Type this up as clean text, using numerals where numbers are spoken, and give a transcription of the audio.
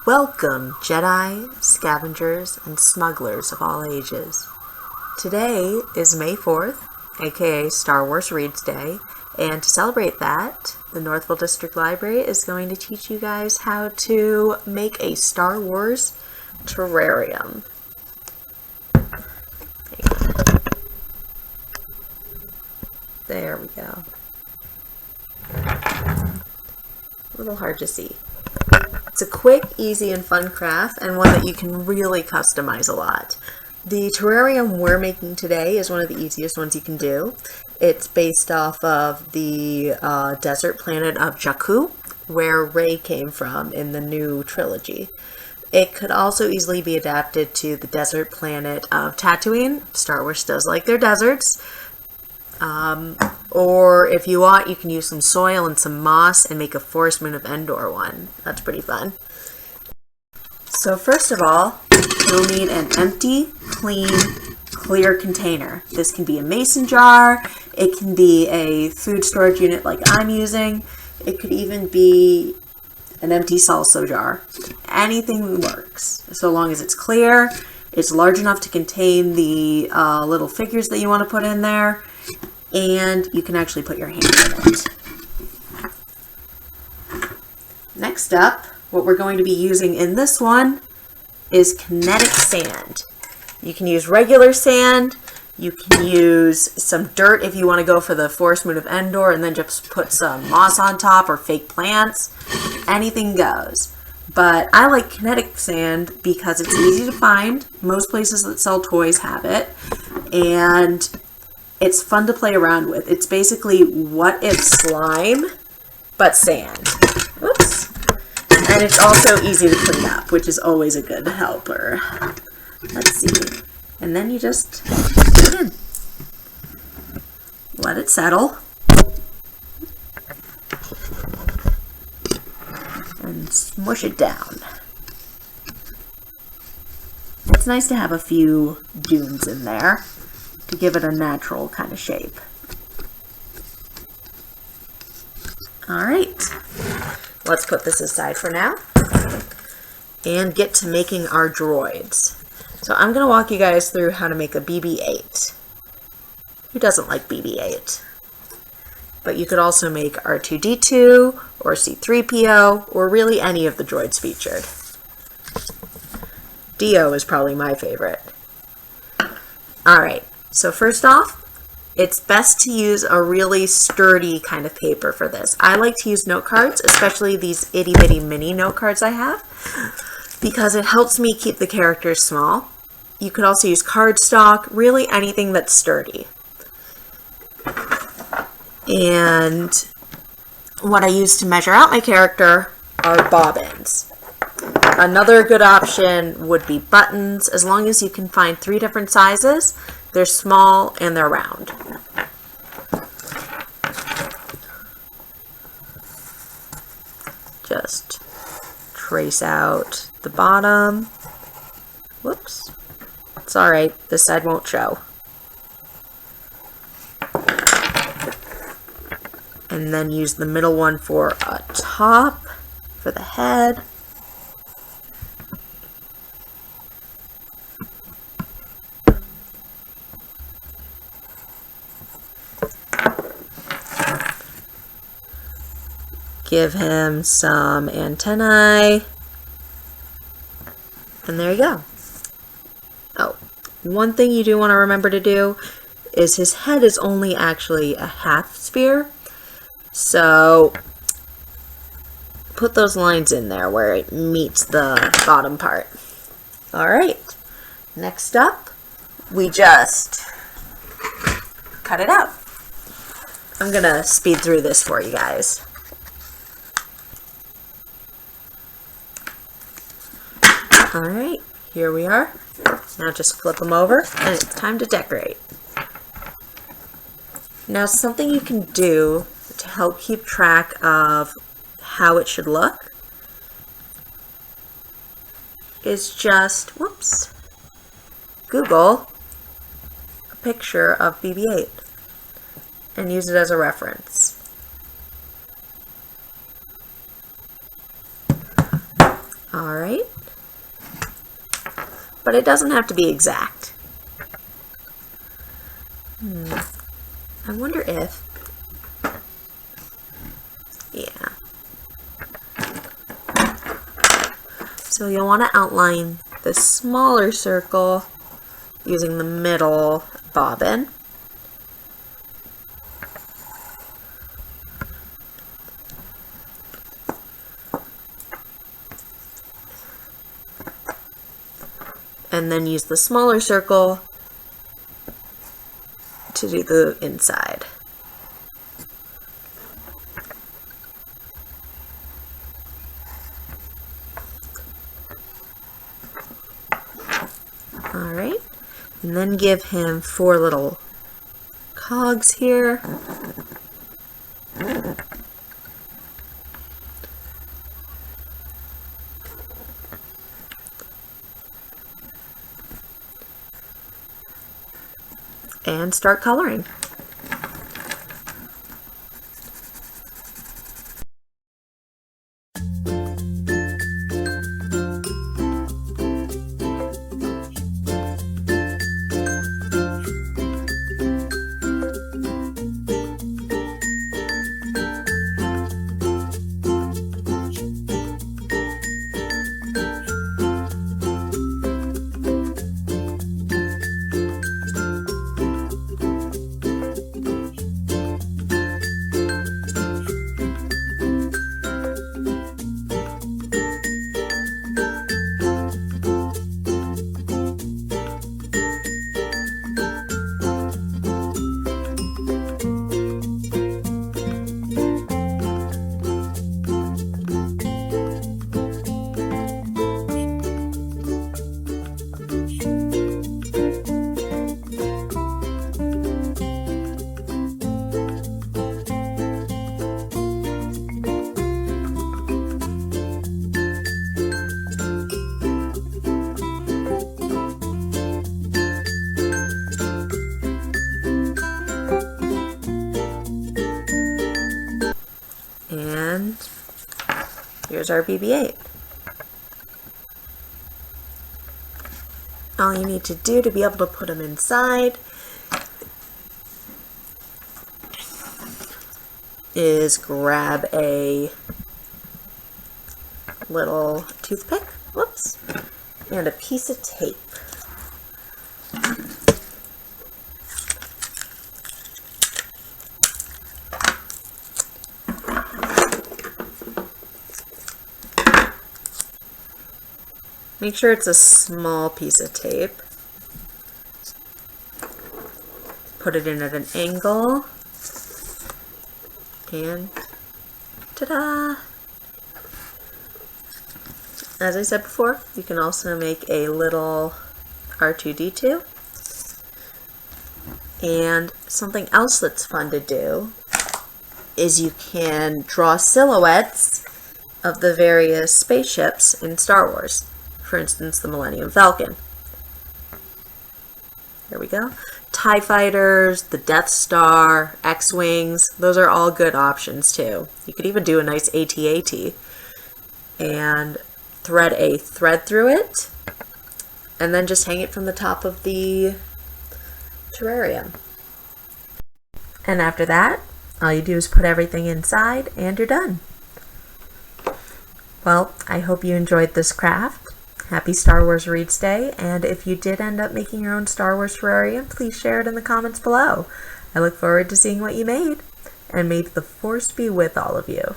Welcome, Jedi, scavengers, and smugglers of all ages. Today is May 4th, aka Star Wars Reads Day, and to celebrate that, the Northville District Library is going to teach you guys how to make a Star Wars terrarium. There we go. A little hard to see. It's a quick, easy, and fun craft, and one that you can really customize a lot. The terrarium we're making today is one of the easiest ones you can do. It's based off of the desert planet of Jakku, where Rey came from in the new trilogy. It could also easily be adapted to the desert planet of Tatooine. Star Wars does like their deserts. Or if you want, you can use some soil and some moss and make a Forest Moon of Endor one. That's pretty fun. So first of all, you'll need an empty, clean, clear container. This can be a mason jar, it can be a food storage unit like I'm using, it could even be an empty salsa jar. Anything works, so long as it's clear, it's large enough to contain the little figures that you want to put in there, and you can actually put your hand in it. Next up, what we're going to be using in this one is kinetic sand. You can use regular sand, you can use some dirt if you want to go for the Forest Moon of Endor and then just put some moss on top or fake plants. Anything goes. But I like kinetic sand because it's easy to find. Most places that sell toys have it. And it's fun to play around with. It's basically what if slime, but sand. Oops. And it's also easy to clean up, which is always a good helper. Let's see. And then you just put it in. Let it settle. And smush it down. It's nice to have a few dunes in there to give it a natural kind of shape. Alright, let's put this aside for now and get to making our droids. So I'm going to walk you guys through how to make a BB-8. Who doesn't like BB-8? But you could also make R2-D2 or C-3PO or really any of the droids featured. Dio is probably my favorite. Alright, so first off, it's best to use a really sturdy kind of paper for this. I like to use note cards, especially these itty bitty mini note cards I have, because it helps me keep the characters small. You could also use cardstock, really anything that's sturdy. And what I use to measure out my character are bobbins. Another good option would be buttons, as long as you can find 3 different sizes. They're small and they're round. Just trace out the bottom. Whoops. It's alright, this side won't show. And then use the middle one for a top for the head. Give him some antennae. And there you go. Oh, one thing you do want to remember to do is his head is only actually a half sphere. So put those lines in there where it meets the bottom part. Alright, next up, we just cut it out. I'm gonna speed through this for you guys. Alright, here we are. Now just flip them over and it's time to decorate. Now something you can do to help keep track of how it should look is just, whoops, Google a picture of BB-8 and use it as a reference. All right. But it doesn't have to be exact. I wonder if, yeah. So you'll want to outline the smaller circle using the middle bobbin. And then use the smaller circle to do the inside. All right, and then give him 4 little cogs here. And start coloring. And here's our BB-8. All you need to do to be able to put them inside is grab a little toothpick, whoops, and a piece of tape. Make sure it's a small piece of tape. Put it in at an angle. And ta-da! As I said before, you can also make a little R2-D2. And something else that's fun to do is you can draw silhouettes of the various spaceships in Star Wars. For instance, the Millennium Falcon. There we go. TIE Fighters, the Death Star, X-Wings, those are all good options too. You could even do a nice AT-AT and thread a thread through it and then just hang it from the top of the terrarium. And after that, all you do is put everything inside and you're done. Well, I hope you enjoyed this craft. Happy Star Wars Reads Day, and if you did end up making your own Star Wars terrarium, please share it in the comments below. I look forward to seeing what you made, and may the Force be with all of you.